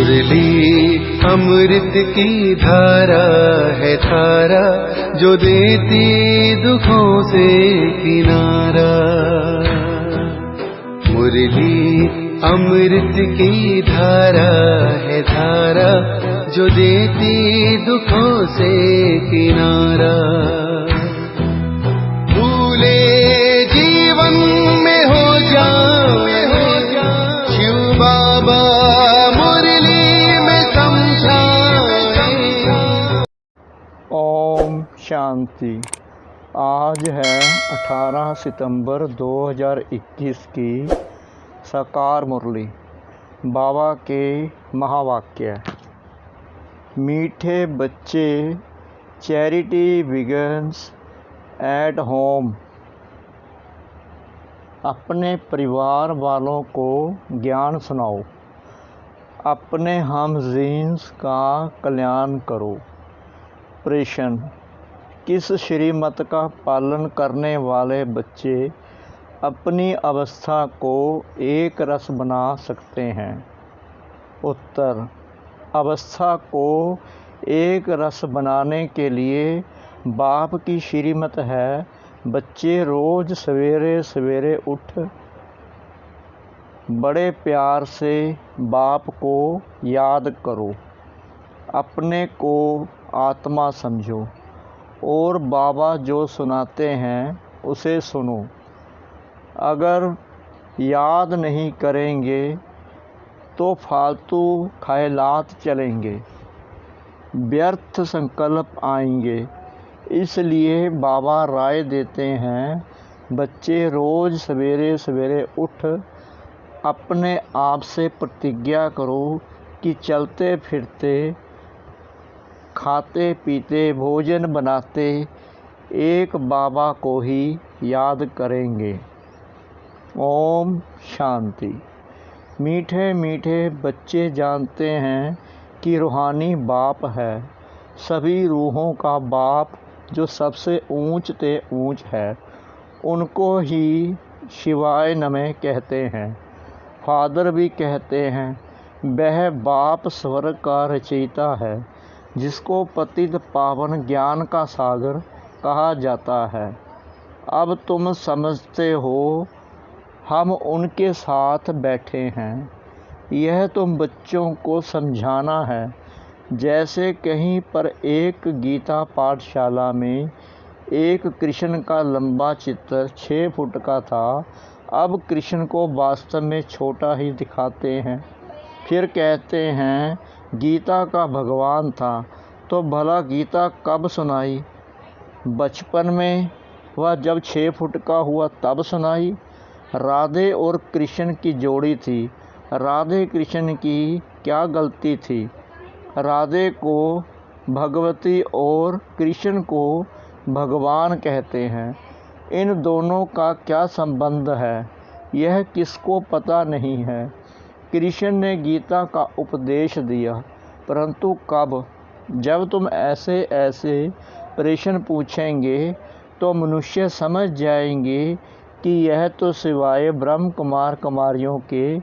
मुरली अमृत की धारा है धारा, जो देती दुखों से किनारा। मुरली अमृत की धारा है धारा, जो देती दुखों से किनारा। भूले जीवन में हो जाए शिव बाबा मुरली में समझाए। ओम शांति। आज है 18 सितंबर 2021 की साकार मुरली। बाबा के महावाक्य। मीठे बच्चे, चैरिटी बिगन्स एट होम। अपने परिवार वालों को ज्ञान सुनाओ, अपने हमजीन्स का कल्याण करो। प्रश्न: किस श्रीमत का पालन करने वाले बच्चे अपनी अवस्था को एक रस बना सकते हैं? उत्तर: अवस्था को एक रस बनाने के लिए बाप की श्रीमत है, बच्चे रोज़ सवेरे सवेरे उठ बड़े प्यार से बाप को याद करो, अपने को आत्मा समझो और बाबा जो सुनाते हैं उसे सुनो। अगर याद नहीं करेंगे तो फालतू ख्यालात चलेंगे, व्यर्थ संकल्प आएंगे। इसलिए बाबा राय देते हैं, बच्चे रोज़ सवेरे सवेरे उठ अपने आप से प्रतिज्ञा करो कि चलते फिरते, खाते पीते, भोजन बनाते एक बाबा को ही याद करेंगे। ओम शांति। मीठे मीठे बच्चे जानते हैं कि रूहानी बाप है, सभी रूहों का बाप, जो सबसे ऊंच ते ऊंच है। उनको ही शिवाय नमः कहते हैं। फादर भी कहते हैं, वह बाप स्वर्ग का रचयिता है, जिसको पतित पावन ज्ञान का सागर कहा जाता है। अब तुम समझते हो, हम उनके साथ बैठे हैं। यह तुम बच्चों को समझाना है। जैसे कहीं पर एक गीता पाठशाला में एक कृष्ण का लंबा चित्र 6 फुट का था। अब कृष्ण को वास्तव में छोटा ही दिखाते हैं। फिर कहते हैं, गीता का भगवान था, तो भला गीता कब सुनाई? बचपन में, वह जब 6 फुट का हुआ तब सुनाई। राधे और कृष्ण की जोड़ी थी। राधे कृष्ण की क्या गलती थी? राधे को भगवती और कृष्ण को भगवान कहते हैं। इन दोनों का क्या संबंध है, यह किसको पता नहीं है। कृष्ण ने गीता का उपदेश दिया, परंतु कब? जब तुम ऐसे ऐसे प्रश्न पूछेंगे तो मनुष्य समझ जाएंगे कि यह तो सिवाय ब्रह्म कुमार कुमारियों के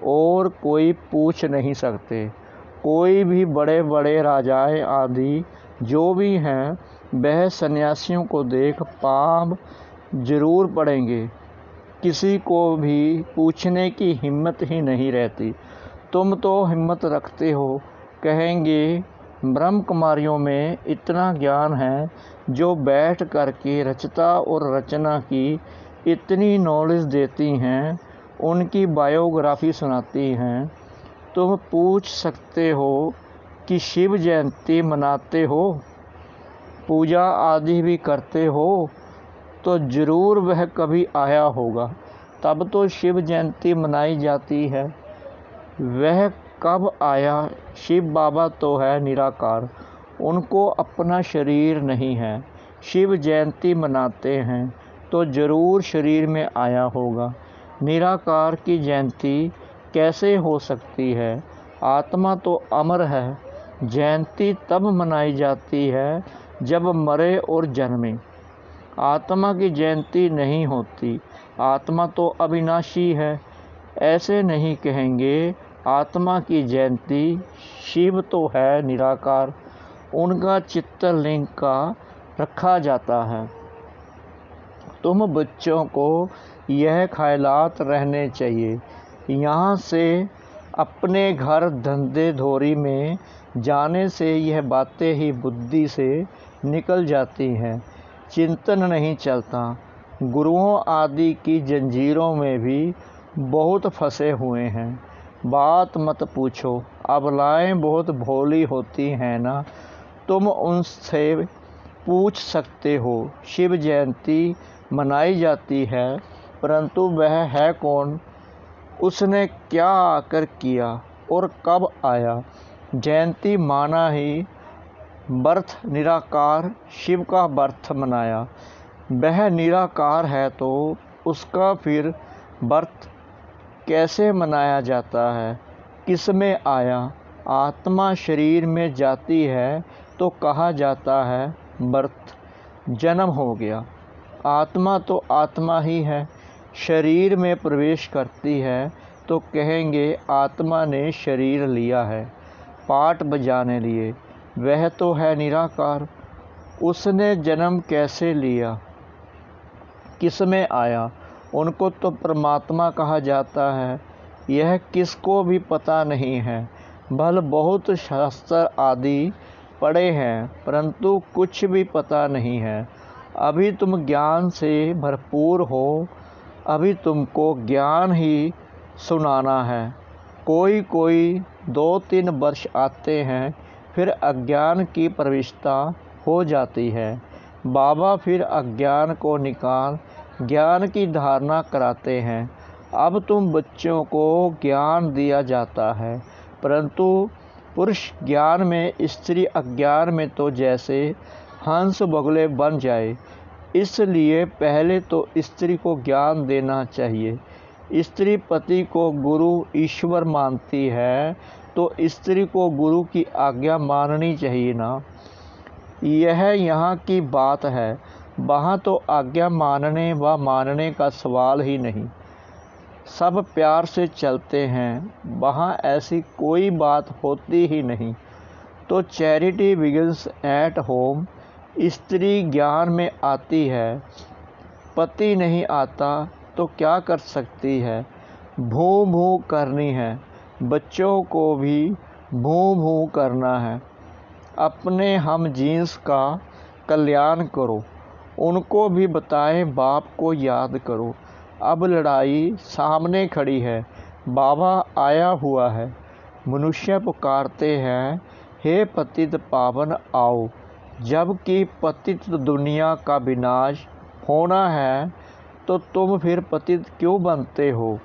और कोई पूछ नहीं सकते। कोई भी बड़े बड़े राजाएं आदि जो भी हैं, वह सन्यासियों को देख पाप जरूर पड़ेंगे। किसी को भी पूछने की हिम्मत ही नहीं रहती। तुम तो हिम्मत रखते हो, कहेंगे ब्रह्म कुमारियों में इतना ज्ञान है, जो बैठ करके रचता और रचना की इतनी नॉलेज देती हैं, उनकी बायोग्राफी सुनाती हैं। तुम पूछ सकते हो कि शिव जयंती मनाते हो, पूजा आदि भी करते हो, तो ज़रूर वह कभी आया होगा, तब तो शिव जयंती मनाई जाती है। वह कब आया? शिव बाबा तो है निराकार, उनको अपना शरीर नहीं है। शिव जयंती मनाते हैं तो ज़रूर शरीर में आया होगा। निराकार की जयंती कैसे हो सकती है? आत्मा तो अमर है। जयंती तब मनाई जाती है जब मरे और जन्मे। आत्मा की जयंती नहीं होती। आत्मा तो अविनाशी है। ऐसे नहीं कहेंगे आत्मा की जयंती। शिव तो है निराकार, उनका चित्रलिंग का रखा जाता है। तुम बच्चों को यह ख्यालात रहने चाहिए। यहाँ से अपने घर धंधे धोरी में जाने से यह बातें ही बुद्धि से निकल जाती हैं, चिंतन नहीं चलता। गुरुओं आदि की जंजीरों में भी बहुत फंसे हुए हैं। बात मत पूछो, अबलाएं बहुत भोली होती हैं ना, तुम उनसे पूछ सकते हो। शिव जयंती मनाई जाती है, परंतु वह है कौन, उसने क्या आकर किया और कब आया। जयंती माना ही बर्थ निराकार शिव का बर्थ मनाया। वह निराकार है तो उसका फिर बर्थ कैसे मनाया जाता है, किस में आया। आत्मा शरीर में जाती है तो कहा जाता है बर्थ, जन्म हो गया। आत्मा तो आत्मा ही है, शरीर में प्रवेश करती है तो कहेंगे आत्मा ने शरीर लिया है पाठ बजाने लिए। वह तो है निराकार, उसने जन्म कैसे लिया, किस में आया। उनको तो परमात्मा कहा जाता है। यह किसको भी पता नहीं है। भल बहुत शास्त्र आदि पढ़े हैं, परंतु कुछ भी पता नहीं है। अभी तुम ज्ञान से भरपूर हो, अभी तुमको ज्ञान ही सुनाना है। कोई कोई 2-3 वर्ष आते हैं, फिर अज्ञान की प्रविष्टा हो जाती है। बाबा फिर अज्ञान को निकाल ज्ञान की धारणा कराते हैं। अब तुम बच्चों को ज्ञान दिया जाता है, परंतु पुरुष ज्ञान में, स्त्री अज्ञान में तो जैसे हंस बगुले बन जाए। इसलिए पहले तो स्त्री को ज्ञान देना चाहिए। स्त्री पति को गुरु ईश्वर मानती है तो स्त्री को गुरु की आज्ञा माननी चाहिए ना। यह यहाँ की बात है। वहाँ तो आज्ञा मानने व मानने का सवाल ही नहीं, सब प्यार से चलते हैं। वहाँ ऐसी कोई बात होती ही नहीं। तो चैरिटी बिगिंस एट होम। स्त्री ज्ञान में आती है, पति नहीं आता तो क्या कर सकती है। भू भू करनी है, बच्चों को भी भू भू करना है। अपने हम जीन्स का कल्याण करो, उनको भी बताएं बाप को याद करो। अब लड़ाई सामने खड़ी है, बाबा आया हुआ है। मनुष्य पुकारते हैं, हे पतित पावन आओ, जबकि पतित दुनिया का विनाश होना है तो तुम फिर पतित क्यों बनते हो।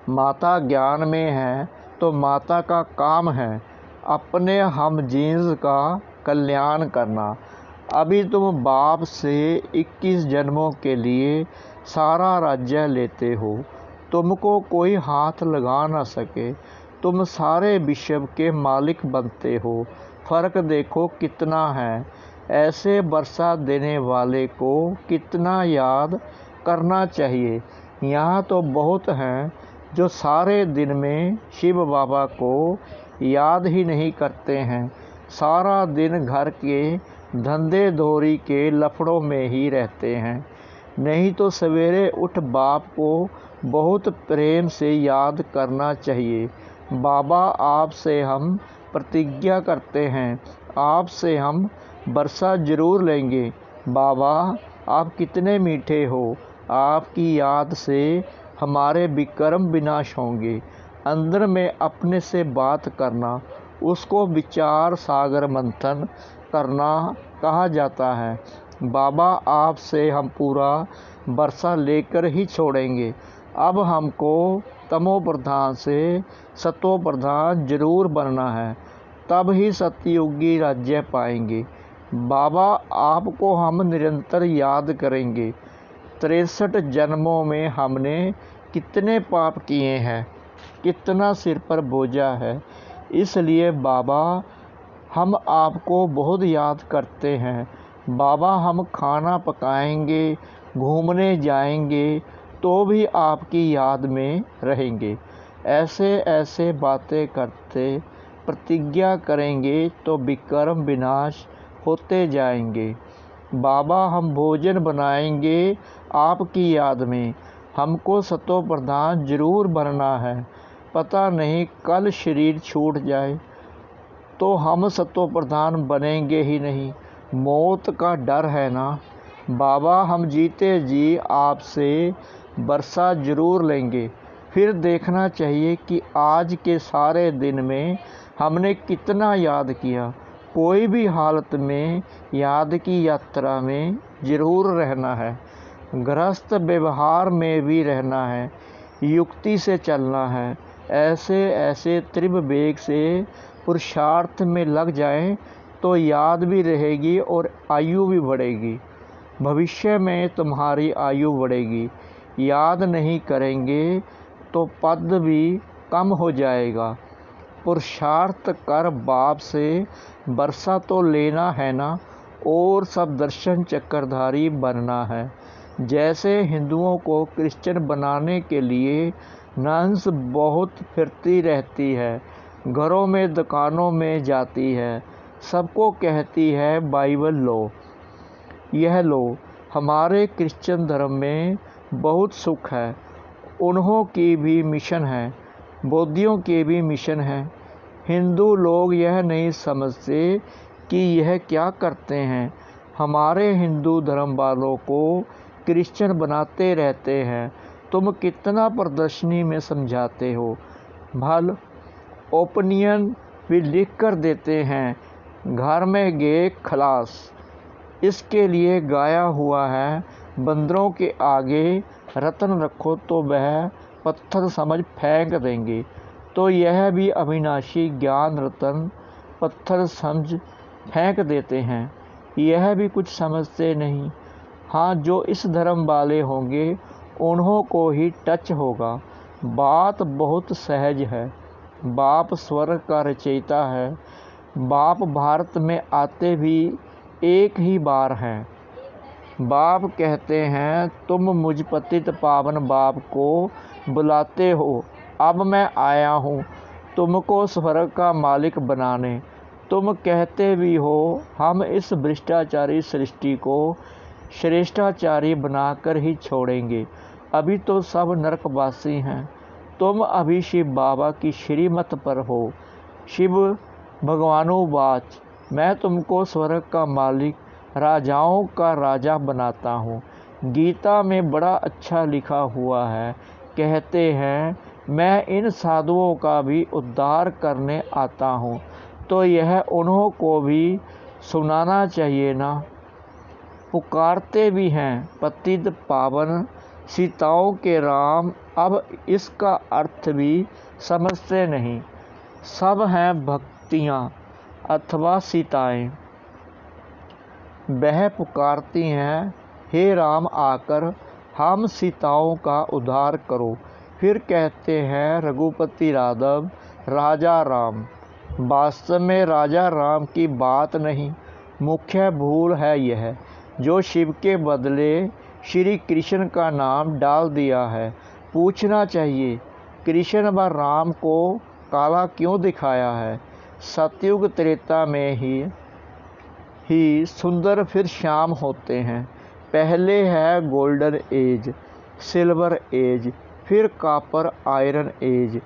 माता ज्ञान में है तो माता का काम है अपने हम जीन्स का कल्याण करना। अभी तुम बाप से 21 जन्मों के लिए सारा राज्य लेते हो, तुमको कोई हाथ लगा ना सके। तुम सारे विश्व के मालिक बनते हो। फ़र्क देखो कितना है। ऐसे वर्षा देने वाले को कितना याद करना चाहिए। यहाँ तो बहुत हैं जो सारे दिन में शिव बाबा को याद ही नहीं करते हैं, सारा दिन घर के धंधे धोरी के लफड़ों में ही रहते हैं। नहीं तो सवेरे उठ बाप को बहुत प्रेम से याद करना चाहिए। बाबा आपसे हम प्रतिज्ञा करते हैं, आपसे हम वर्षा जरूर लेंगे। बाबा आप कितने मीठे हो, आपकी याद से हमारे विक्रम विनाश होंगे। अंदर में अपने से बात करना, उसको विचार सागर मंथन करना कहा जाता है। बाबा आपसे हम पूरा वर्षा लेकर ही छोड़ेंगे। अब हमको तमो प्रधान से सतो प्रधान जरूर बनना है, तब ही सतयुगी राज्य पाएंगे। बाबा आपको हम निरंतर याद करेंगे। 63 जन्मों में हमने कितने पाप किए हैं, कितना सिर पर बोझा है। इसलिए बाबा हम आपको बहुत याद करते हैं। बाबा हम खाना पकाएंगे, घूमने जाएंगे तो भी आपकी याद में रहेंगे। ऐसे ऐसे बातें करते प्रतिज्ञा करेंगे तो विक्रम विनाश होते जाएंगे। बाबा हम भोजन बनाएंगे आपकी याद में, हमको सतो प्रधान जरूर बनना है। पता नहीं कल शरीर छूट जाए तो हम सतो प्रधान बनेंगे ही नहीं, मौत का डर है ना। बाबा हम जीते जी आपसे बरसा जरूर लेंगे, फिर देखना चाहिए कि आज के सारे दिन में हमने कितना याद किया। कोई भी हालत में याद की यात्रा में ज़रूर रहना है, गृहस्थ व्यवहार में भी रहना है, युक्ति से चलना है। ऐसे ऐसे तीव्र वेग से पुरुषार्थ में लग जाएं तो याद भी रहेगी और आयु भी बढ़ेगी। भविष्य में तुम्हारी आयु बढ़ेगी। याद नहीं करेंगे तो पद भी कम हो जाएगा। पुरुषार्थ कर बाप से बरसा तो लेना है ना, और सब दर्शन चक्रधारी बनना है। जैसे हिंदुओं को क्रिश्चियन बनाने के लिए नंस बहुत फिरती रहती है, घरों में दुकानों में जाती है, सबको कहती है बाइबल लो, यह लो। हमारे क्रिश्चियन धर्म में बहुत सुख है, उन्हों की भी मिशन है, बौद्धियों के भी मिशन है। हिंदू लोग यह नहीं समझते कि यह क्या करते हैं। हमारे हिंदू धर्म वालों को क्रिश्चियन बनाते रहते हैं। तुम कितना प्रदर्शनी में समझाते हो। भल ओपिनियन भी लिख कर देते हैं, घर में गए खलास। इसके लिए गाया हुआ है, बंदरों के आगे रतन रखो तो वह पत्थर समझ फेंक देंगे। तो यह भी अविनाशी ज्ञान रतन पत्थर समझ फेंक देते हैं। यह भी कुछ समझते नहीं। हाँ, जो इस धर्म वाले होंगे उन्हों को ही टच होगा। बात बहुत सहज है। बाप स्वर्ग का रचयिता है। बाप भारत में आते भी एक ही बार हैं। बाप कहते हैं, तुम मुझ पतित पावन बाप को बुलाते हो, अब मैं आया हूँ तुमको स्वर्ग का मालिक बनाने। तुम कहते भी हो, हम इस भ्रष्टाचारी सृष्टि को श्रेष्ठाचारी बनाकर ही छोड़ेंगे। अभी तो सब नरकवासी हैं। तुम अभी शिव बाबा की श्रीमत पर हो। शिव भगवानुवाच, मैं तुमको स्वर्ग का मालिक, राजाओं का राजा बनाता हूँ। गीता में बड़ा अच्छा लिखा हुआ है, कहते हैं मैं इन साधुओं का भी उद्धार करने आता हूँ। तो यह उन्हों को भी सुनाना चाहिए ना। पुकारते भी हैं, पतित पावन सीताओं के राम। अब इसका अर्थ भी समझते नहीं। सब हैं भक्तियाँ अथवा सीताएं। वह पुकारती हैं, हे राम आकर हम सीताओं का उद्धार करो। फिर कहते हैं रघुपति राघव राजा राम। वास्तव में राजा राम की बात नहीं, मुख्य भूल है यह, जो शिव के बदले श्री कृष्ण का नाम डाल दिया है। पूछना चाहिए, कृष्ण व राम को काला क्यों दिखाया है। सतयुग त्रेता में ही सुंदर फिर श्याम होते हैं। पहले है गोल्डन एज, सिल्वर एज, फिर कॉपर आयरन एज।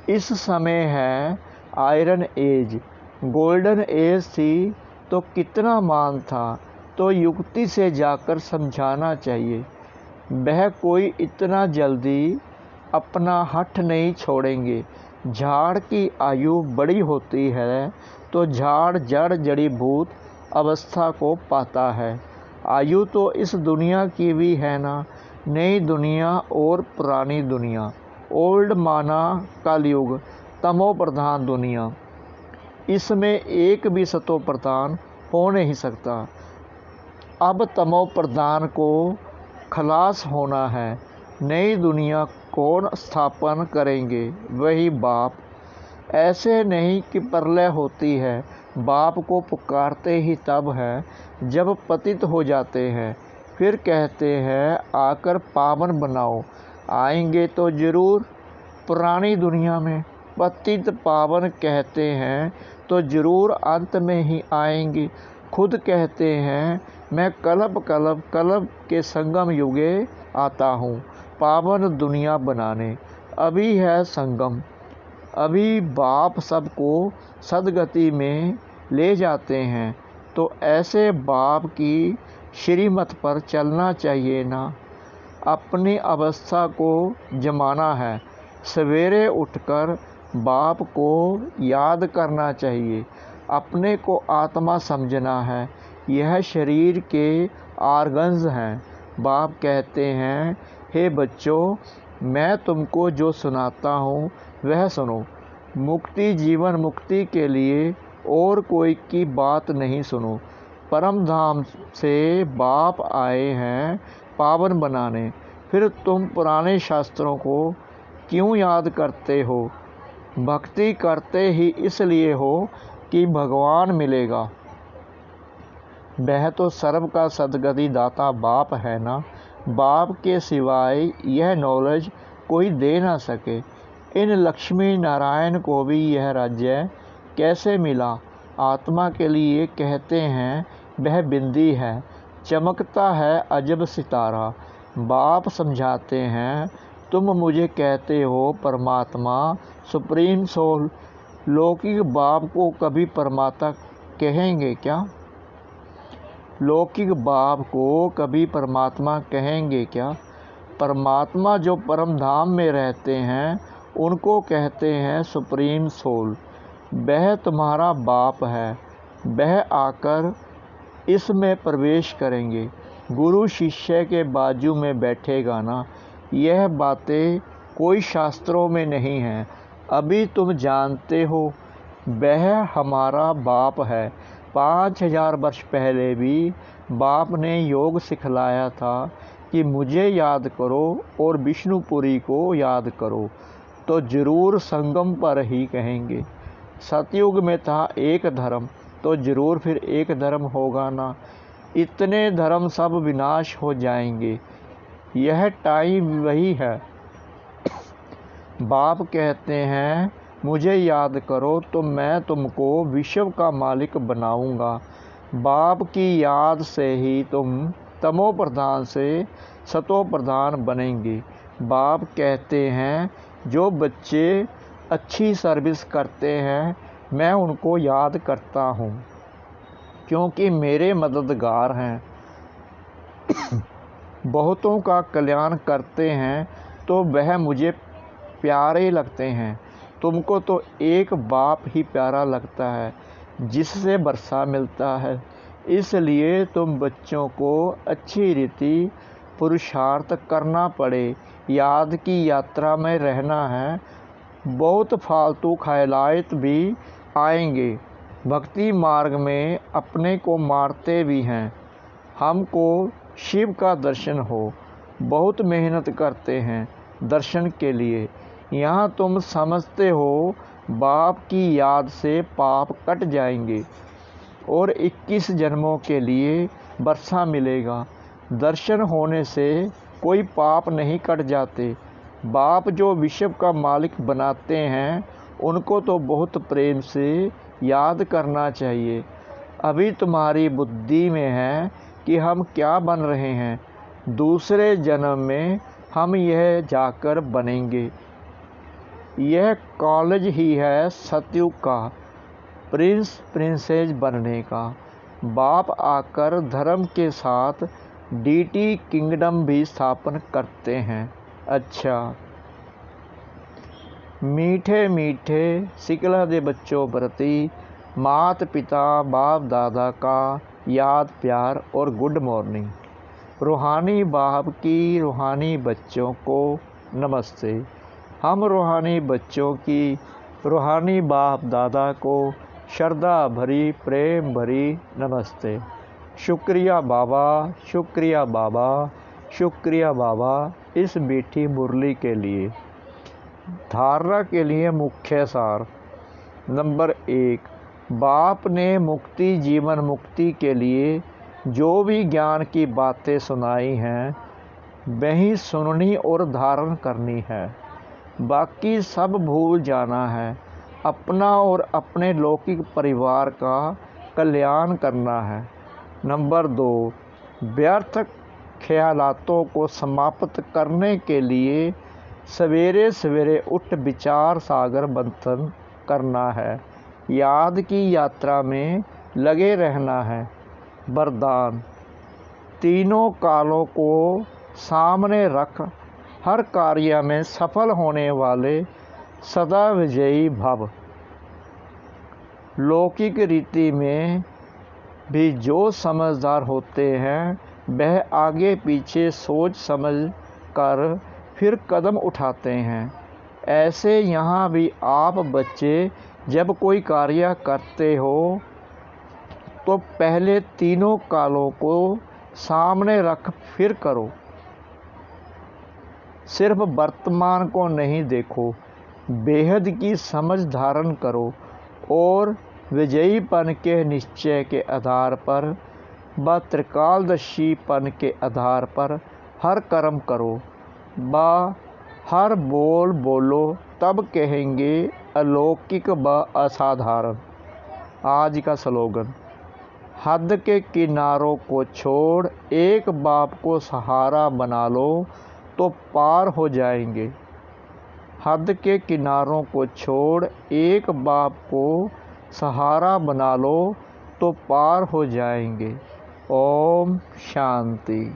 इस समय है आयरन एज। गोल्डन एज थी तो कितना मान था, तो युक्ति से जाकर समझाना चाहिए। वह कोई इतना जल्दी अपना हठ नहीं छोड़ेंगे। झाड़ की आयु बड़ी होती है तो झाड़ जड़ जड़ी भूत अवस्था को पाता है। आयु तो इस दुनिया की भी है ना, नई दुनिया और पुरानी दुनिया। ओल्ड माना कलयुग, तमो प्रधान दुनिया। इसमें एक भी सतो प्रधान हो नहीं सकता। अब तमो प्रधान को खलास होना है। नई दुनिया कौन स्थापन करेंगे, वही बाप। ऐसे नहीं कि प्रलय होती है, बाप को पुकारते ही तब है जब पतित हो जाते हैं। फिर कहते हैं आकर पावन बनाओ। आएंगे तो ज़रूर, पुरानी दुनिया में पतित पावन कहते हैं तो ज़रूर अंत में ही आएंगे। खुद कहते हैं मैं कल्प के संगम युगे आता हूँ पावन दुनिया बनाने। अभी है संगम, अभी बाप सबको सदगति में ले जाते हैं, तो ऐसे बाप की श्रीमत पर चलना चाहिए ना। अपनी अवस्था को जमाना है, सवेरे उठकर बाप को याद करना चाहिए। अपने को आत्मा समझना है, यह शरीर के आर्गन्स हैं। बाप कहते हैं हे बच्चों, मैं तुमको जो सुनाता हूँ वह सुनो। मुक्ति जीवन मुक्ति के लिए और कोई की बात नहीं सुनो। परम धाम से बाप आए हैं पावन बनाने, फिर तुम पुराने शास्त्रों को क्यों याद करते हो? भक्ति करते ही इसलिए हो कि भगवान मिलेगा। वह तो सर्व का सदगति दाता बाप है ना। बाप के सिवाय यह नॉलेज कोई दे ना सके। इन लक्ष्मी नारायण को भी यह राज्य कैसे मिला? आत्मा के लिए कहते हैं वह बिंदी है, चमकता है अजब सितारा। बाप समझाते हैं तुम मुझे कहते हो परमात्मा सुप्रीम सोल। लौकिक बाप को कभी परमात्मा कहेंगे क्या? लौकिक बाप को कभी परमात्मा कहेंगे क्या? परमात्मा जो परम धाम में रहते हैं उनको कहते हैं सुप्रीम सोल। वह तुम्हारा बाप है, वह आकर इसमें प्रवेश करेंगे। गुरु शिष्य के बाजू में बैठेगा ना। यह बातें कोई शास्त्रों में नहीं हैं, अभी तुम जानते हो। वह हमारा बाप है। 5000 वर्ष पहले भी बाप ने योग सिखलाया था कि मुझे याद करो और विष्णुपुरी को याद करो, तो ज़रूर संगम पर ही कहेंगे। सतयुग में था एक धर्म, तो ज़रूर फिर एक धर्म होगा ना। इतने धर्म सब विनाश हो जाएंगे, यह टाइम वही है। बाप कहते हैं मुझे याद करो तो मैं तुमको विश्व का मालिक बनाऊंगा। बाप की याद से ही तुम तमो प्रधान से सतो प्रधान बनेंगे। बाप कहते हैं जो बच्चे अच्छी सर्विस करते हैं मैं उनको याद करता हूँ, क्योंकि मेरे मददगार हैं। बहुतों का कल्याण करते हैं तो वह मुझे प्यारे लगते हैं। तुमको तो एक बाप ही प्यारा लगता है जिससे वर्षा मिलता है। इसलिए तुम बच्चों को अच्छी रीति पुरुषार्थ करना पड़े। याद की यात्रा में रहना है। बहुत फालतू ख्यालात भी आएंगे। भक्ति मार्ग में अपने को मारते भी हैं। हमको शिव का दर्शन हो, बहुत मेहनत करते हैं दर्शन के लिए। यहाँ तुम समझते हो बाप की याद से पाप कट जाएंगे और 21 जन्मों के लिए वर्षा मिलेगा। दर्शन होने से कोई पाप नहीं कट जाते। बाप जो विश्व का मालिक बनाते हैं उनको तो बहुत प्रेम से याद करना चाहिए। अभी तुम्हारी बुद्धि में है कि हम क्या बन रहे हैं, दूसरे जन्म में हम यह जाकर बनेंगे। यह कॉलेज ही है सतयुग का, प्रिंस प्रिंसेस बनने का। बाप आकर धर्म के साथ डीटी किंगडम भी स्थापन करते हैं। अच्छा, मीठे मीठे सिकला दे बच्चों प्रति माता पिता बाप दादा का याद प्यार और गुड मॉर्निंग। रूहानी बाप की रूहानी बच्चों को नमस्ते। हम रूहानी बच्चों की रूहानी बाप दादा को श्रद्धा भरी प्रेम भरी नमस्ते। शुक्रिया बाबा, शुक्रिया बाबा, शुक्रिया बाबा इस मीठी मुरली के लिए। धारणा के लिए मुख्य सार। नंबर 1, बाप ने मुक्ति जीवन मुक्ति के लिए जो भी ज्ञान की बातें सुनाई हैं वही सुननी और धारण करनी है। बाकी सब भूल जाना है। अपना और अपने लौकिक परिवार का कल्याण करना है। नंबर 2, व्यर्थ ख्यालातों को समाप्त करने के लिए सवेरे सवेरे उठ विचार सागर मंथन करना है। याद की यात्रा में लगे रहना है। वरदान: तीनों कालों को सामने रख हर कार्य में सफल होने वाले सदा विजयी भव। लौकिक रीति में भी जो समझदार होते हैं वह आगे पीछे सोच समझ कर फिर कदम उठाते हैं। ऐसे यहाँ भी आप बच्चे जब कोई कार्य करते हो तो पहले तीनों कालों को सामने रख फिर करो। सिर्फ वर्तमान को नहीं देखो, बेहद की समझ धारण करो और विजयीपन के निश्चय के आधार पर व त्रिकालदर्शीपन के आधार पर हर कर्म करो व हर बोल बोलो, तब कहेंगे अलौकिक व असाधारण। आज का स्लोगन: हद के किनारों को छोड़ एक बाप को सहारा बना लो तो पार हो जाएंगे। हद के किनारों को छोड़ एक बाप को सहारा बना लो तो पार हो जाएंगे। ओम शांति।